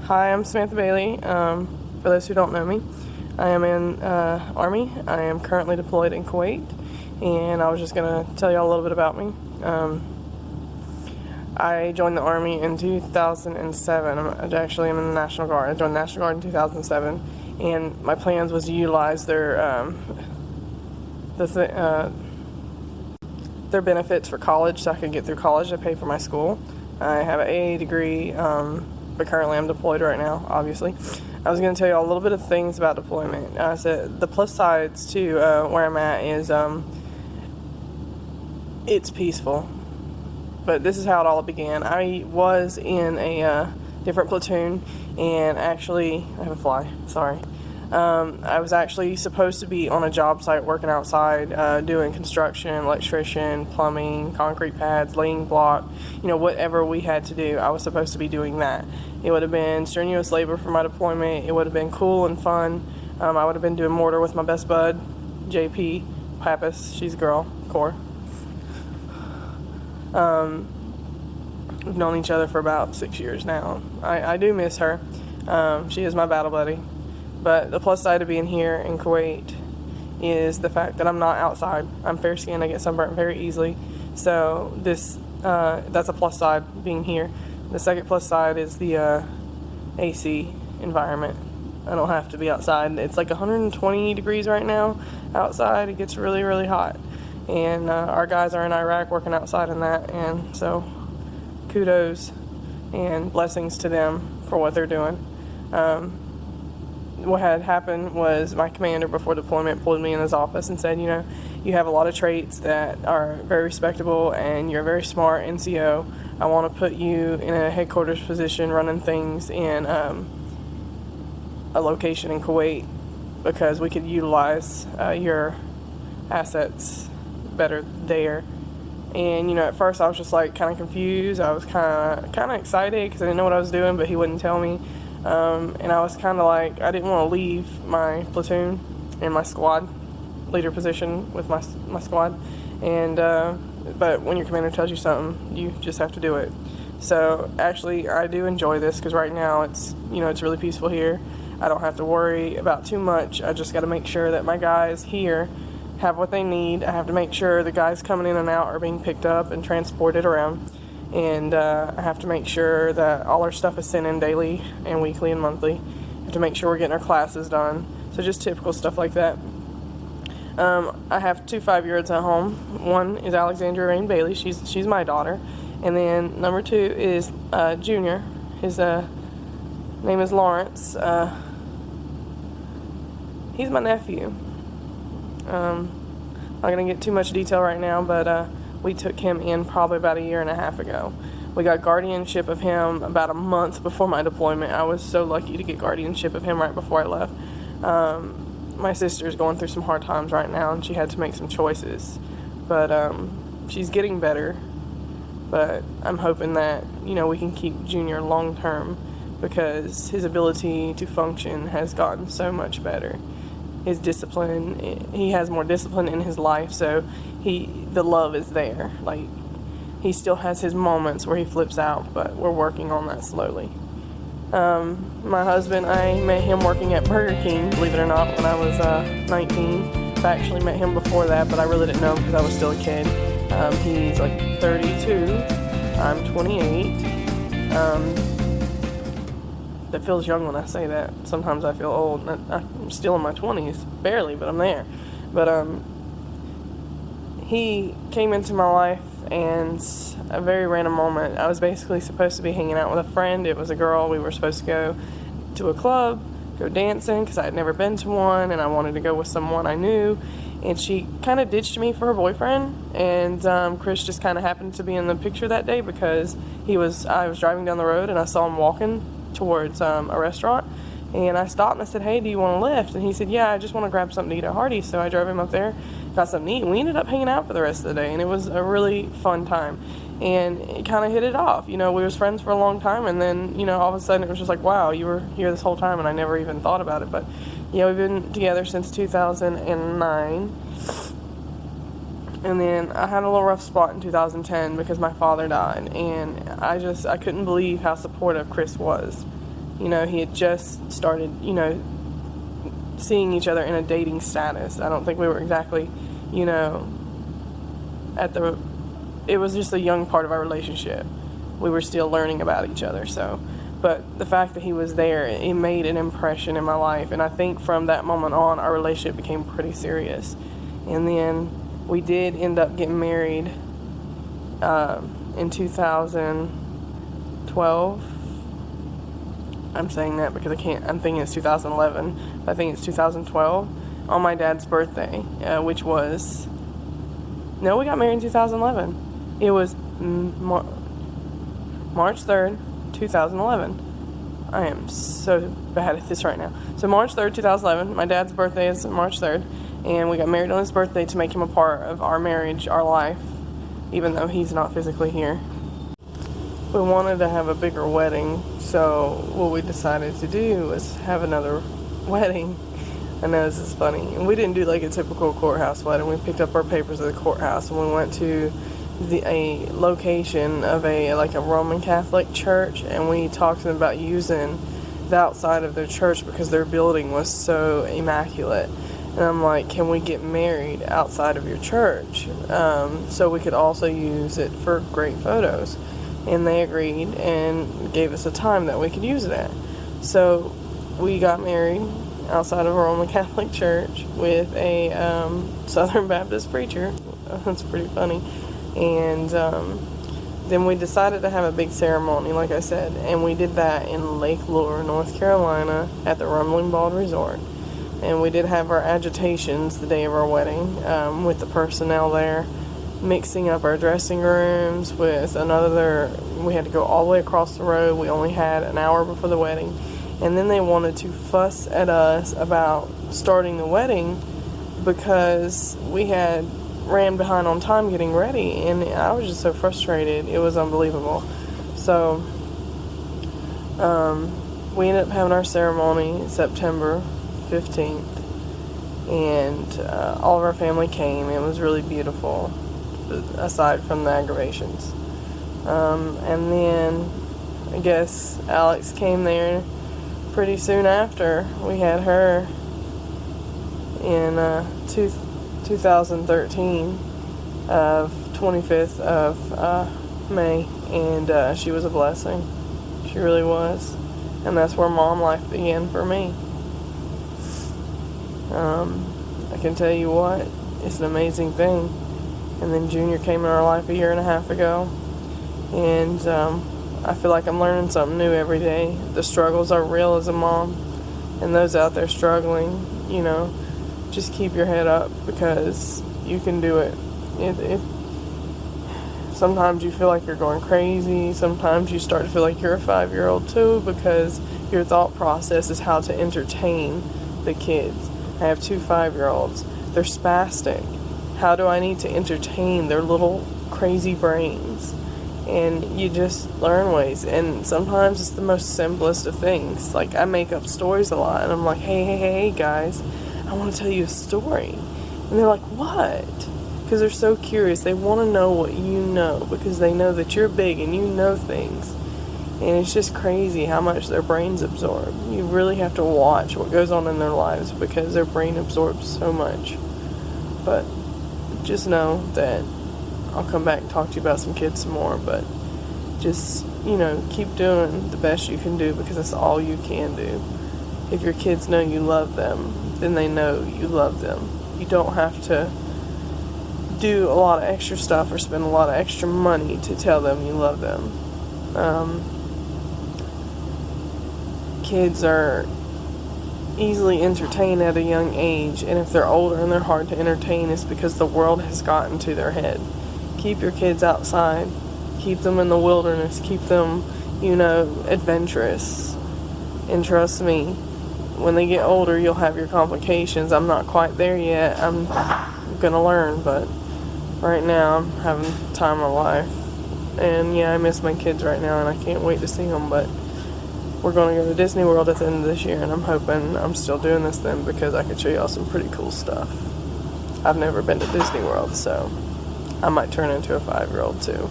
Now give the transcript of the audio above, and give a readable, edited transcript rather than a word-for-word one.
Hi, I'm Samantha Bailey. For those who don't know me, I am in Army. I am currently deployed in Kuwait, and I was just going to tell y'all a little bit about me. I joined the Army in 2007. I'm in the National Guard. I joined the National Guard in 2007, and my plans was to utilize their benefits for college so I could get through college to pay for my school. I have an AA degree, but currently I'm deployed right now, obviously. I was going to tell you a little bit of things about deployment. So the plus sides to where I'm at is it's peaceful. But this is how it all began. I was in a different platoon, and actually, I have a fly, sorry. I was actually supposed to be on a job site working outside, doing construction, electrician, plumbing, concrete pads, laying block, whatever we had to do. I was supposed to be doing that. It would have been strenuous labor for my deployment. It would have been cool and fun. I would have been doing mortar with my best bud, JP Pappas. She's a girl, Core. We've known each other for about 6 years now. I do miss her. She is my battle buddy. But the plus side of being here in Kuwait is the fact that I'm not outside. I'm fair skinned. I get sunburnt very easily. So that's a plus side being here. The second plus side is the AC environment. I don't have to be outside. It's like 120 degrees right now outside. It gets really, really hot. And our guys are in Iraq working outside in that. And so kudos and blessings to them for what they're doing. What had happened was my commander before deployment pulled me in his office and said, you have a lot of traits that are very respectable and you're a very smart NCO. I want to put you in a headquarters position running things in a location in Kuwait because we could utilize your assets better there. And at first I was just like kind of confused. I was kind of excited because I didn't know what I was doing, but he wouldn't tell me. And I was kind of like, I didn't want to leave my platoon and my squad leader position with my squad. And but when your commander tells you something, you just have to do it. So actually, I do enjoy this because right now it's it's really peaceful here. I don't have to worry about too much. I just got to make sure that my guys here have what they need. I have to make sure the guys coming in and out are being picked up and transported around. And I have to make sure that all our stuff is sent in daily and weekly and monthly. I have to make sure we're getting our classes done. So just typical stuff like that. I have 2 5-year-olds at home. One is Alexandria Rain Bailey. She's my daughter. And then number 2 is Junior. His name is Lawrence. He's my nephew. Not going to get too much detail right now, but we took him in probably about 1.5 years ago. We got guardianship of him about a month before my deployment. I was so lucky to get guardianship of him right before I left. My sister's going through some hard times right now, and she had to make some choices. But she's getting better. But I'm hoping that, we can keep Junior long term because his ability to function has gotten so much better. His discipline, he has more discipline in his life, so the love is there. Like, he still has his moments where he flips out, but we're working on that slowly. My husband, I met him working at Burger King, believe it or not, when I was 19. I actually met him before that, but I really didn't know him because I was still a kid. He's like 32, I'm 28. That feels young when I say that. Sometimes I feel old. I'm still in my 20s, barely, but I'm there. But he came into my life, and a very random moment. I was basically supposed to be hanging out with a friend. It was a girl. We were supposed to go to a club, go dancing, because I had never been to one, and I wanted to go with someone I knew. And she kind of ditched me for her boyfriend, and Chris just kind of happened to be in the picture that day because I was driving down the road, and I saw him walking towards a restaurant, and I stopped and I said, hey, do you want a lift? And he said, yeah, I just want to grab something to eat at Hardee's. So I drove him up there, got something to eat, and we ended up hanging out for the rest of the day, and it was a really fun time, and it kind of hit it off. We was friends for a long time, and then all of a sudden it was just like, wow, you were here this whole time, and I never even thought about it. But we've been together since 2009. And then I had a little rough spot in 2010 because my father died, and I couldn't believe how supportive Chris was. You know, he had just started, you know, seeing each other in a dating status. I don't think we were exactly, you know, it was just a young part of our relationship. We were still learning about each other, so. But the fact that he was there, it made an impression in my life. And I think from that moment on, our relationship became pretty serious. And then we did end up getting married in 2012. I'm saying that because I'm thinking it's 2011. But I think it's 2012 on my dad's birthday, which was, no, we got married in 2011. It was March 3rd, 2011. I am so bad at this right now. So March 3rd, 2011, my dad's birthday is March 3rd, and we got married on his birthday to make him a part of our marriage, our life, even though he's not physically here. We wanted to have a bigger wedding, so what we decided to do was have another wedding. I know this is funny. And we didn't do like a typical courthouse wedding. We picked up our papers at the courthouse and we went to a location of a Roman Catholic church, and we talked to them about using the outside of their church because their building was so immaculate. And I'm like, can we get married outside of your church so we could also use it for great photos? And they agreed and gave us a time that we could use it at. So we got married outside of a Roman Catholic church with a Southern Baptist preacher. That's pretty funny. And then we decided to have a big ceremony, like I said, and we did that in Lake Lure, North Carolina, at the Rumbling Bald Resort. And we did have our agitations the day of our wedding with the personnel there, mixing up our dressing rooms with another. We had to go all the way across the road. We only had an hour before the wedding. And then they wanted to fuss at us about starting the wedding because we had ran behind on time getting ready, and I was just so frustrated. It was unbelievable. So we ended up having our ceremony September 15th, and all of our family came. It was really beautiful, aside from the aggravations. And then I guess Alex came there pretty soon after. We had her in 2013 of 25th of May, and she was a blessing. She really was. And that's where mom life began for me. I can tell you what, it's an amazing thing. And then Junior came in our life a year and a half ago, and I feel like I'm learning something new every day. The struggles are real as a mom, and those out there struggling, you know, just keep your head up because you can do it. Sometimes you feel like you're going crazy. Sometimes you start to feel like you're a 5-year-old too, because your thought process is how to entertain the kids. I have 2 5-year-olds. They're spastic. How do I need to entertain their little crazy brains? And you just learn ways. And sometimes it's the most simplest of things. Like, I make up stories a lot, and I'm like, hey guys, I want to tell you a story. And they're like, what? Because they're so curious. They want to know what you know, because they know that you're big and you know things. And it's just crazy how much their brains absorb. You really have to watch what goes on in their lives because their brain absorbs so much. But just know that I'll come back and talk to you about some kids some more. But just, you know, keep doing the best you can do because that's all you can do. If your kids know you love them, then they know you love them. You don't have to do a lot of extra stuff or spend a lot of extra money to tell them you love them. Kids are easily entertained at a young age, and if they're older and they're hard to entertain, it's because the world has gotten to their head. Keep your kids outside. Keep them in the wilderness. Keep them, you know, adventurous. And trust me, when they get older, you'll have your complications. I'm not quite there yet. I'm gonna learn, but right now I'm having the time of my life. And yeah, I miss my kids right now, and I can't wait to see them, but we're going to go to Disney World at the end of this year, and I'm hoping I'm still doing this then because I could show y'all some pretty cool stuff. I've never been to Disney World, so I might turn into a 5-year-old too.